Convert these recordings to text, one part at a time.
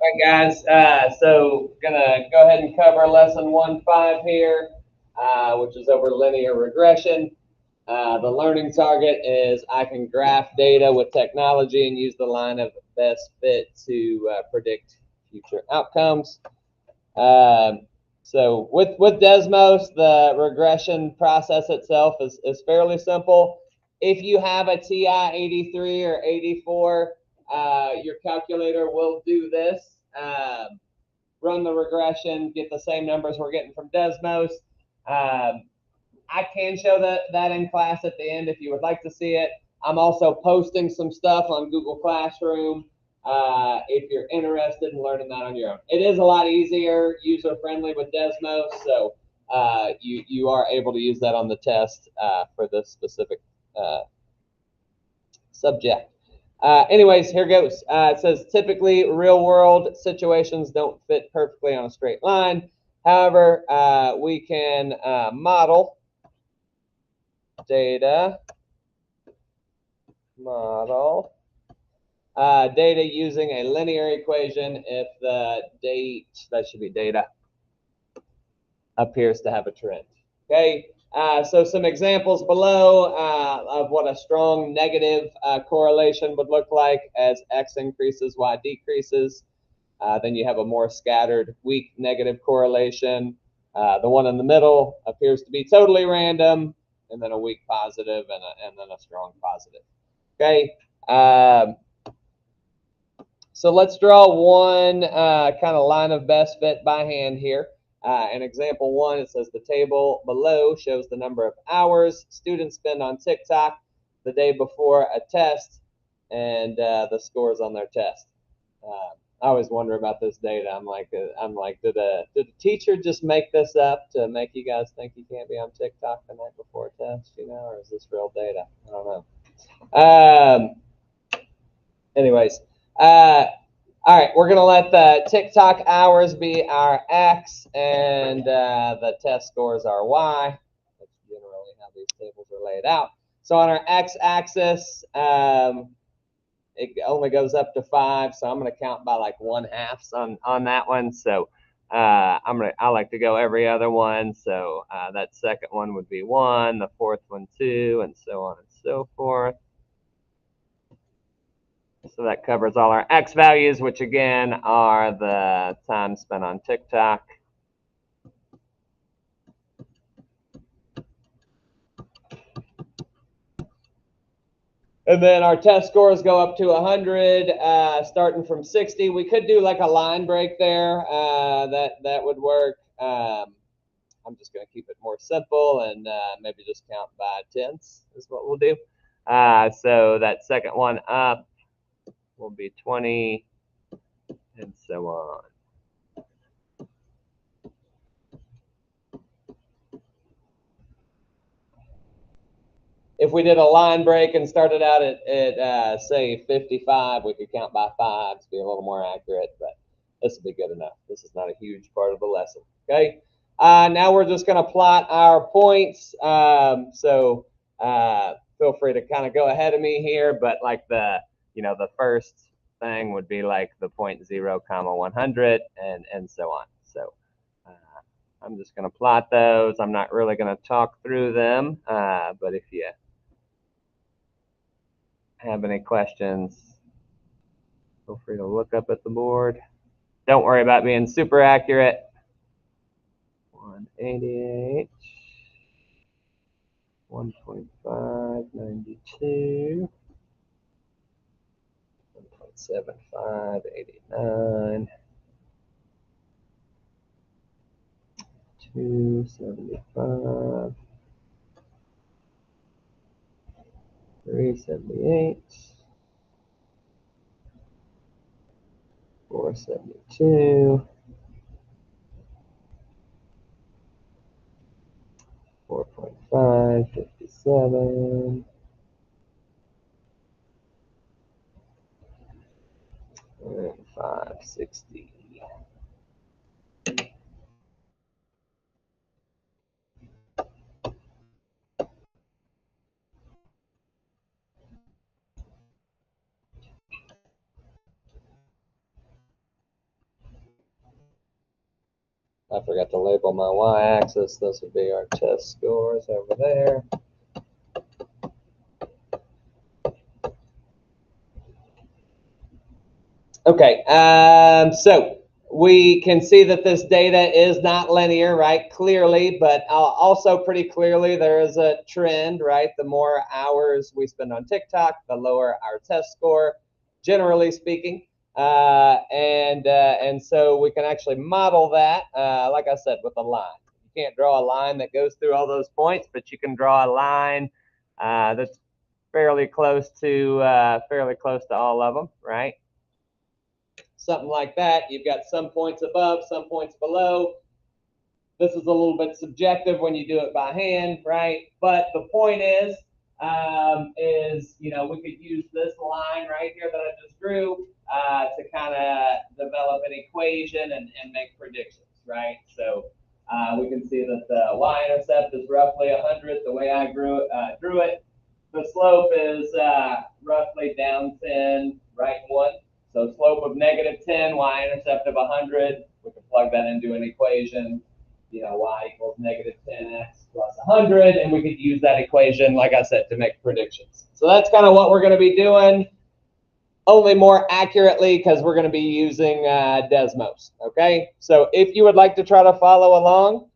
All right, guys. So gonna go ahead and cover lesson 1.5 here, which is over linear regression. The learning target is I can graph data with technology and use the line of best fit to predict future outcomes. So with Desmos, the regression process itself is fairly simple. If you have a TI 83 or 84, your calculator will do this. Run the regression, get the same numbers we're getting from Desmos. I can show that in class at the end if you would like to see it. I'm also posting some stuff on Google Classroom if you're interested in learning that on your own. It is a lot easier, user-friendly with Desmos, so you are able to use that on the test for this specific subject. Anyways, here goes. It says typically real-world situations don't fit perfectly on a straight line. However, we can model data data using a linear equation if the date, that should be data, appears to have a trend. Okay, so some examples below of what a strong negative correlation would look like as x increases, y decreases. Then you have a more scattered, weak negative correlation. The one in the middle appears to be totally random, and then a weak positive and then a strong positive. Okay, so let's draw one kind of line of best fit by hand here. In example 1, it says the table below shows the number of hours students spend on TikTok the day before a test and the scores on their test. I always wonder about this data. I'm like, did the teacher just make this up to make you guys think you can't be on TikTok the night before a test, or is this real data? I don't know. Anyways, all right, we're gonna let the TikTok hours be our X and the test scores are Y. That's generally how these tables are laid out. So on our X-axis, it only goes up to 5, so I'm gonna count by like 1/2 on that one. So I like to go every other one. So that second one would be 1, the fourth one 2, and so on and so forth. So that covers all our X values, which again are the time spent on TikTok. And then our test scores go up to 100, starting from 60. We could do like a line break there. That would work. I'm just going to keep it more simple and maybe just count by tenths is what we'll do. So that second one up will be 20, and so on. If we did a line break and started out at say 55, we could count by 5s, be a little more accurate, but this will be good enough. This is not a huge part of the lesson. Okay. Now we're just going to plot our points. So feel free to kind of go ahead of me here, but like the first thing would be like the 0.0, 100, and so on. So I'm just going to plot those. I'm not really going to talk through them, but if you have any questions, feel free to look up at the board. Don't worry about being super accurate. 188, 1.5, 92, 1.75, 89, 275, 378, 472, 4.5, 57, and 560. I forgot to label my y-axis. This would be our test scores over there. Okay, so we can see that this data is not linear, right? Clearly, but also pretty clearly there is a trend, right? The more hours we spend on TikTok, the lower our test score, generally speaking. And so we can actually model that, like I said, with a line. You can't draw a line that goes through all those points, but you can draw a line that's fairly close to all of them, right? Something like that. You've got some points above, some points below. This is a little bit subjective when you do it by hand, right? But the point is, we could use this line right here that I just drew to kind of develop an equation and make predictions, right? So we can see that the y-intercept is roughly 100, the way I drew it. The slope is roughly down 10, right 1. So slope of -10, y-intercept of 100. We can plug that into an equation. Y equals -10x plus 100, and we could use that equation, like I said, to make predictions. So that's kind of what we're going to be doing, only more accurately because we're going to be using Desmos. Okay, so if you would like to try to follow along,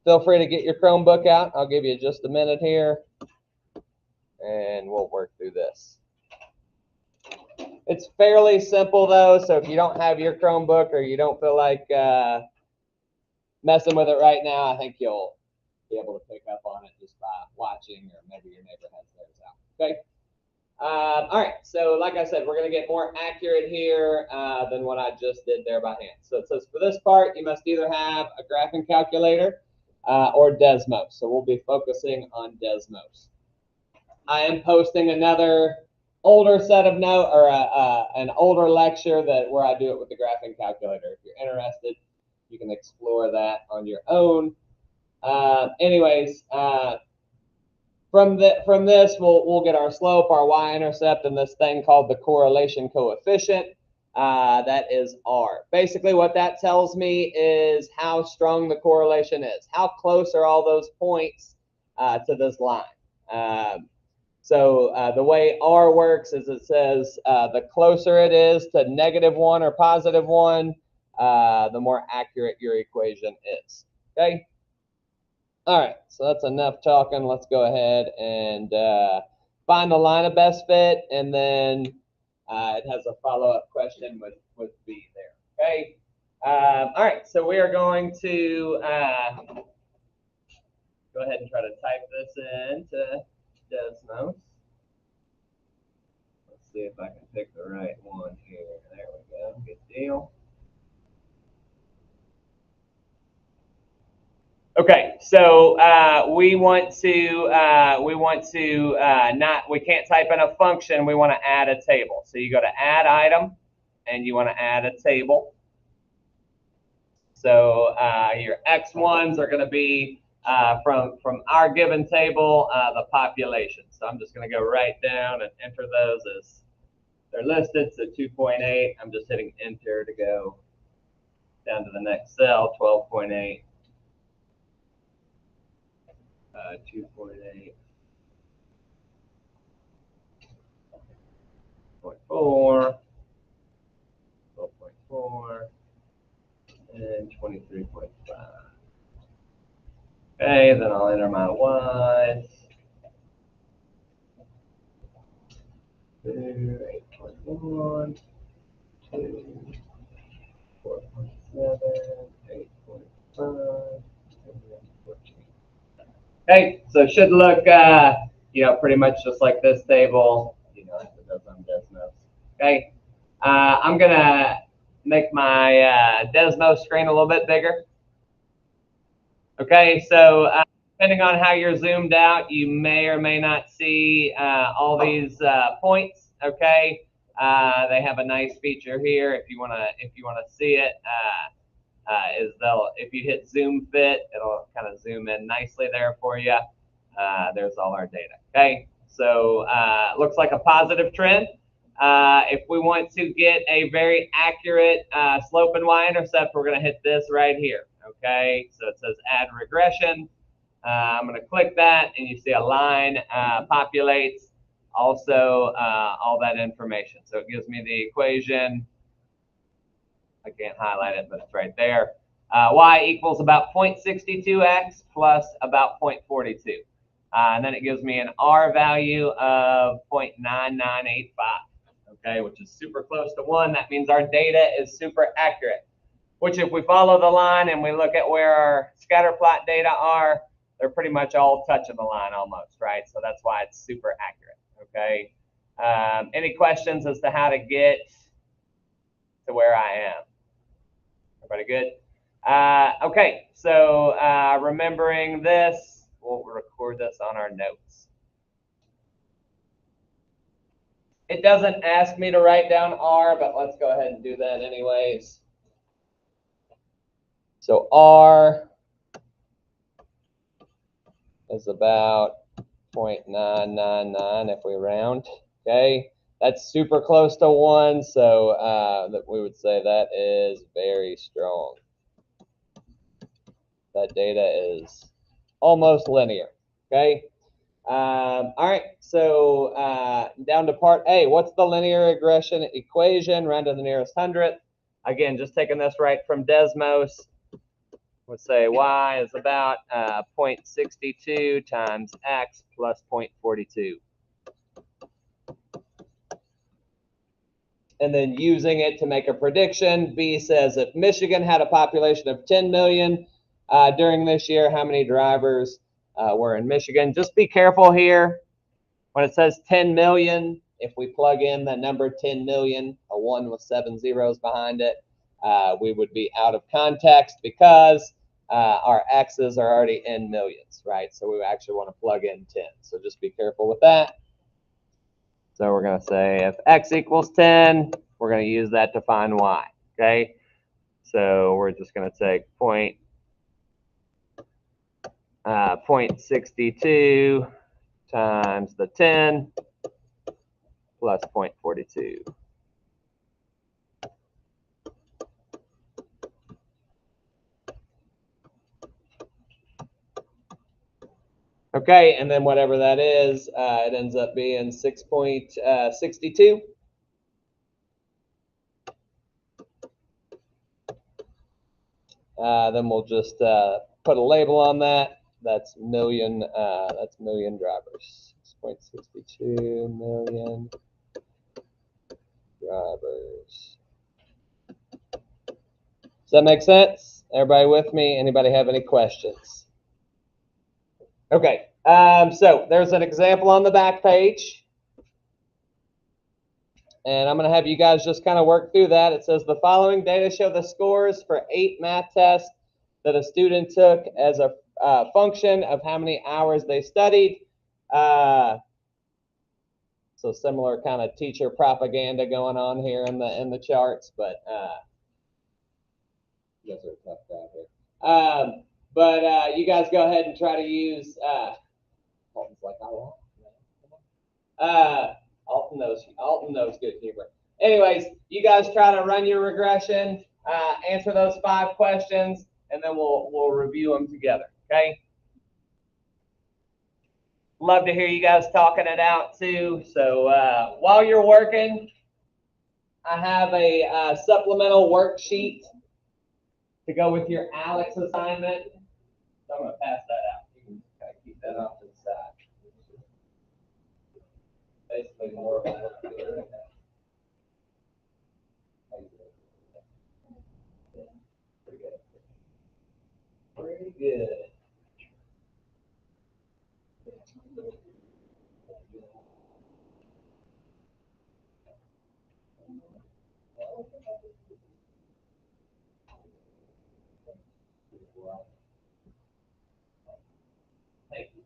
feel free to get your Chromebook out. I'll give you just a minute here, and we'll work through this. It's fairly simple though, so if you don't have your Chromebook or you don't feel like messing with it right now, I think you'll be able to pick up on it just by watching, or maybe your neighbor has theirs out. Okay. All right. So like I said, we're going to get more accurate here than what I just did there by hand. So it says for this part, you must either have a graphing calculator or Desmos. So we'll be focusing on Desmos. I am posting another older set of note, or an older lecture where I do it with the graphing calculator. If you're interested, you can explore that on your own. Anyways, from this, we'll get our slope, our y-intercept, and this thing called the correlation coefficient. That is R. Basically, what that tells me is how strong the correlation is. How close are all those points to this line? So the way R works is it says the closer it is to -1 or +1, the more accurate your equation is. Okay. All right. So that's enough talking. Let's go ahead and find the line of best fit, and then it has a follow-up question with B there. Okay. All right. So we are going to go ahead and try to type this into Desmos. Let's see if I can pick the right one here. There we go. Good deal. Okay, so we can't type in a function. We want to add a table. So you go to Add Item, and you want to add a table. So your X1s are going to be from our given table, the population. So I'm just going to go right down and enter those as they're listed. So 2.8. I'm just hitting Enter to go down to the next cell. 12.8. 2.8. 0.4. 12.4. And 23.5. Okay, then I'll enter my Y's. 2, 8.1, 2, 4.7, 8.5, 14. Okay, so it should look, pretty much just like this table, as it does on Desmos. Okay, I'm gonna make my Desmos screen a little bit bigger. Okay, so depending on how you're zoomed out, you may or may not see all these points. Okay, they have a nice feature here. If you wanna see it, if you hit Zoom Fit, it'll kind of zoom in nicely there for you. There's all our data. Okay, so looks like a positive trend. If we want to get a very accurate slope and y-intercept, we're going to hit this right here. Okay, so it says add regression. I'm going to click that, and you see a line populates also all that information. So it gives me the equation. I can't highlight it, but it's right there. Y equals about 0.62x plus about 0.42. And then it gives me an R value of 0.9985, okay, which is super close to 1. That means our data is super accurate, which if we follow the line and we look at where our scatter plot data are, they're pretty much all touching the line almost, right? So that's why it's super accurate, okay? Any questions as to how to get to where I am? Everybody good? Okay, so remembering this, we'll record this on our notes. It doesn't ask me to write down R, but let's go ahead and do that anyways. So R is about 0.999 if we round, okay? That's super close to 1, so that we would say that is very strong. That data is almost linear, okay? All right, so down to part A. What's the linear regression equation? Round to the nearest hundredth. Again, just taking this right from Desmos. Let's say y is about 0.62 times x plus 0.42. And then using it to make a prediction, B says if Michigan had a population of 10 million during this year, how many drivers were in Michigan? Just be careful here. When it says 10 million, if we plug in the number 10 million, a 1 with 7 zeros behind it, we would be out of context because our x's are already in millions, right? So we actually want to plug in 10. So just be careful with that. So we're going to say if x equals 10, we're going to use that to find y, okay? So we're just going to take 0.62 times the 10 plus 0.42. Okay, and then whatever that is, it ends up being 6.62. Then we'll just put a label on that. That's million drivers. 6.62 million drivers. Does that make sense? Everybody with me? Anybody have any questions? Okay, so there's an example on the back page. And I'm going to have you guys just kind of work through that. It says the following data show the scores for 8 math tests that a student took as a function of how many hours they studied. So similar kind of teacher propaganda going on here in the charts, but you guys are a tough crowd here. But you guys go ahead and try to use Alton's like I want. Alton knows good humor. Anyways, you guys try to run your regression, answer those 5 questions, and then we'll review them together. Okay. Love to hear you guys talking it out too. So while you're working, I have a supplemental worksheet to go with your Alex assignment. So I'm going to pass that out. You can kind of keep that off to the side. Basically more about what to do right now. Pretty good. Pretty good. Thank you.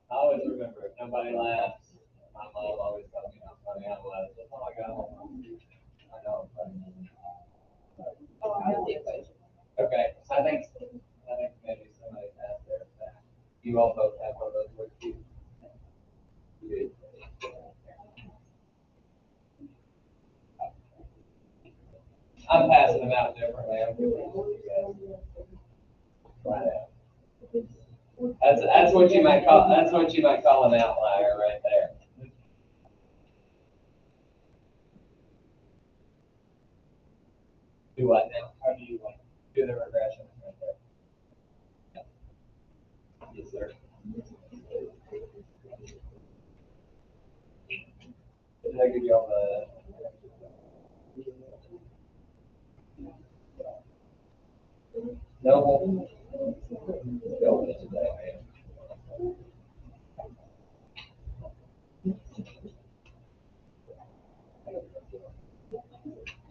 I always remember if nobody laughs, my mom always tells me how funny I was. Oh my God. I know I'm funny. Oh, I know the equation. Okay, I think maybe somebody has their back. You all both have one of those worksheets. You do. I'm passing them out differently. I'm doing it for you guys. Right out. That's what you might call an outlier right there. Do what now? How do you do the regression right there? Yes, sir. Did I give you all the? No. Go with it today.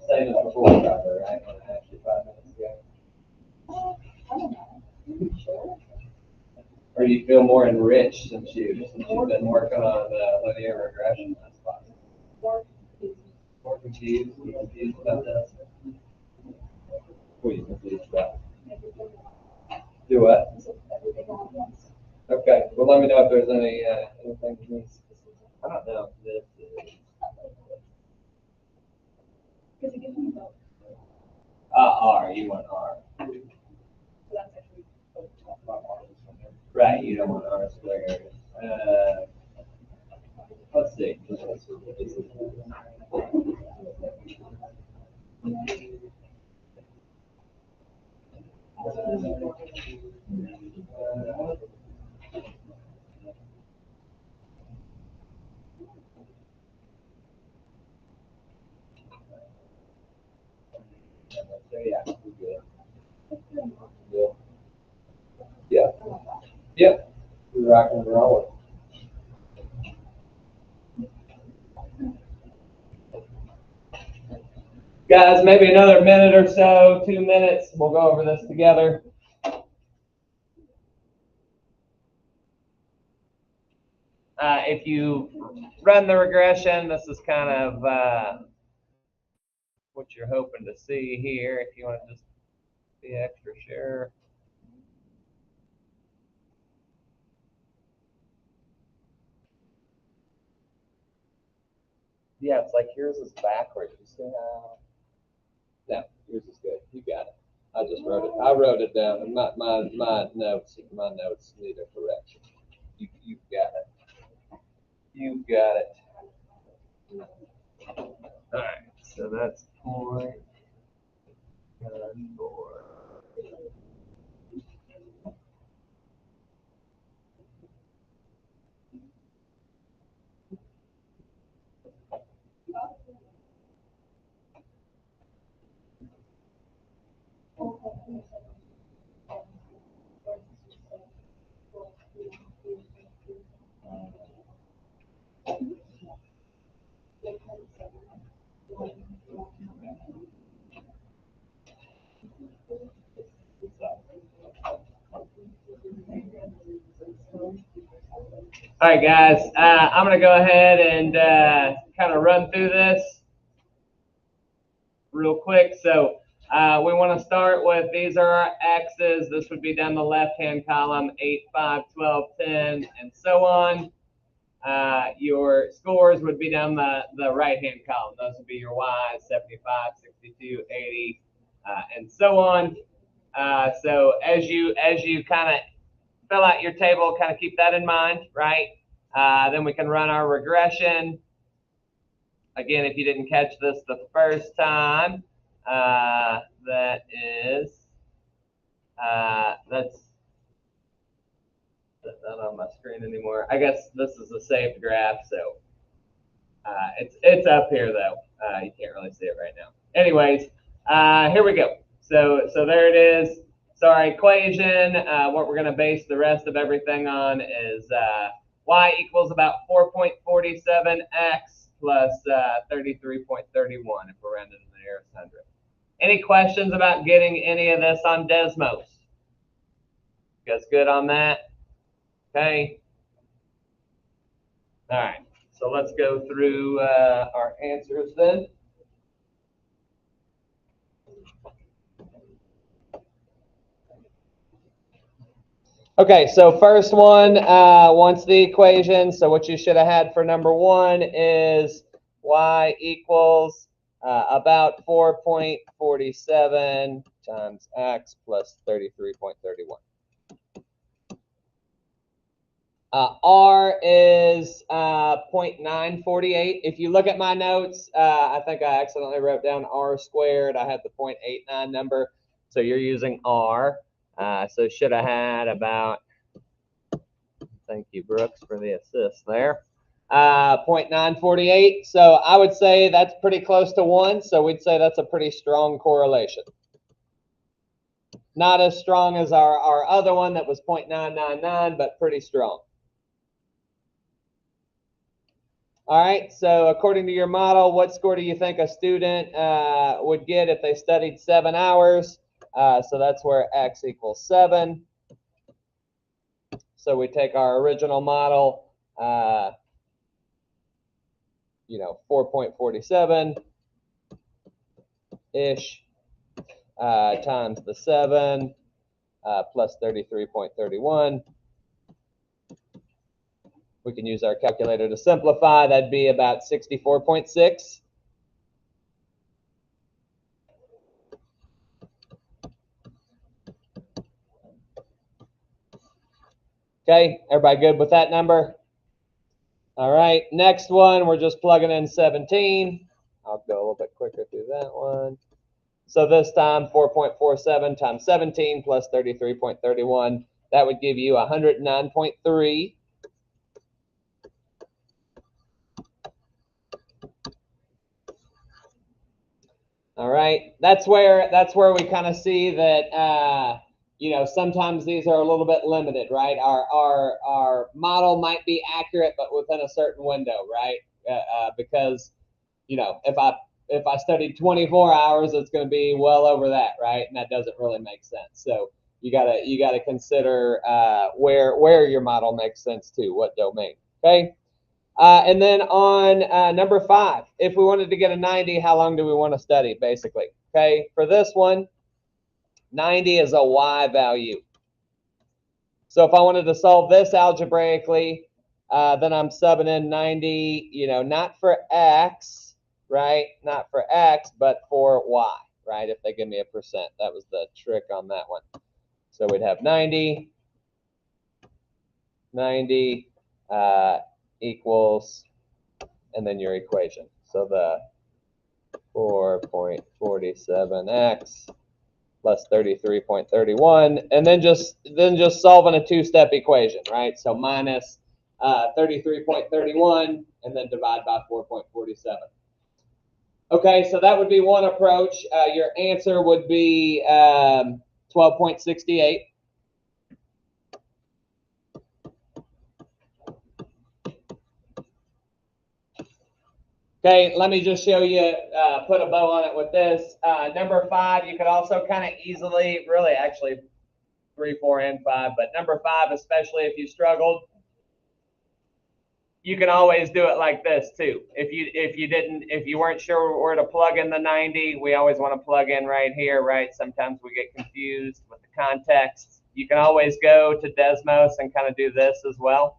Same as before, probably, right? When I asked you 5 minutes ago. Or do you feel more enriched since you've been working on linear regression? That's possible. More confused? You confused about this? What are you confused about? Do what? Okay. Well, let me know if there's anything you need. I don't know. This is R. You want R. Right. You don't want R squared. Let's see. Yeah. Yeah. Yeah. We're rocking and rolling. Guys, maybe another minute or so, 2 minutes. We'll go over this together. If you run the regression, this is kind of what you're hoping to see here. If you want to just be extra sure. Yeah, it's like yours is backwards. You see how? No, yours is good. You got it. I just wrote it. I wrote it down, and my notes need a correction. You got it. You got it. All right. So that's point. Four. All right, guys, I'm going to go ahead and kind of run through this real quick. So we want to start with, these are our x's. This would be down the left-hand column, 8, 5, 12, 10, and so on. Your scores would be down the right-hand column. Those would be your y's, 75, 62, 80, and so on. So as you kind of fill out your table, kind of keep that in mind, right? Then we can run our regression. Again, if you didn't catch this the first time, that is, that's not on my screen anymore. I guess this is a saved graph, so it's up here though. You can't really see it right now. Anyways, here we go. So there it is. So our equation, what we're going to base the rest of everything on is y equals about 4.47x plus 33.31 if we're rounded to the nearest hundred. Any questions about getting any of this on Desmos? You guys good on that? Okay. All right. So let's go through our answers then. Okay, so first one, once the equation, so what you should have had for number one is y equals about 4.47 times x plus 33.31. R is 0.948. If you look at my notes, I think I accidentally wrote down R squared. I had the 0.89 number, so you're using R. So should have had about, thank you, Brooks, for the assist there, 0.948. So I would say that's pretty close to 1, so we'd say that's a pretty strong correlation. Not as strong as our other one that was 0.999, but pretty strong. All right, so according to your model, what score do you think a student would get if they studied 7 hours? So that's where x equals 7. So we take our original model, 4.47-ish times the 7 plus 33.31. We can use our calculator to simplify. That'd be about 64.6. Okay, everybody good with that number? All right, next one, we're just plugging in 17. I'll go a little bit quicker through that one. So this time, 4.47 times 17 plus 33.31. That would give you 109.3. All right, that's where we kind of see that sometimes these are a little bit limited, right? Our model might be accurate, but within a certain window, right? Because if I studied 24 hours, it's going to be well over that, right? And that doesn't really make sense. So you gotta consider where your model makes sense too, what domain. Okay. And then on number 5, if we wanted to get a 90, how long do we want to study, basically? Okay, for this one, 90 is a y value. So if I wanted to solve this algebraically, then I'm subbing in 90, not for x, right? Not for x, but for y, right? If they give me a percent. That was the trick on that one. So we'd have 90 equals, and then your equation. So the 4.47x plus 33.31, and then just solving a 2-step equation, right? So minus 33.31, and then divide by 4.47. Okay, so that would be one approach. Your answer would be 12.68. Okay, let me just show you, put a bow on it with this. Number 5, you could also kind of easily, really actually 3, 4, and 5, but number 5, especially if you struggled, you can always do it like this too. If you weren't sure where to plug in the 90, we always want to plug in right here, right? Sometimes we get confused with the context. You can always go to Desmos and kind of do this as well.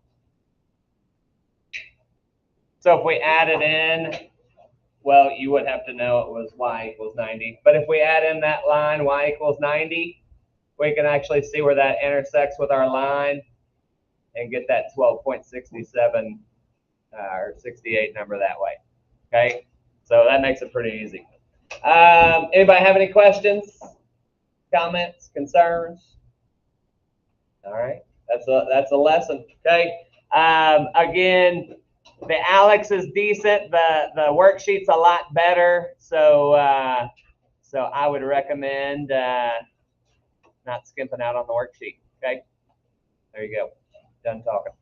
So if we add it in, well, you would have to know it was y equals 90. But if we add in that line, y equals 90, we can actually see where that intersects with our line and get that 12.67 or 68 number that way. Okay, so that makes it pretty easy. Anybody have any questions, comments, concerns? All right, that's a lesson. Okay, again, the Alex is decent. The worksheet's a lot better. So so I would recommend not skimping out on the worksheet. Okay, there you go. Done talking.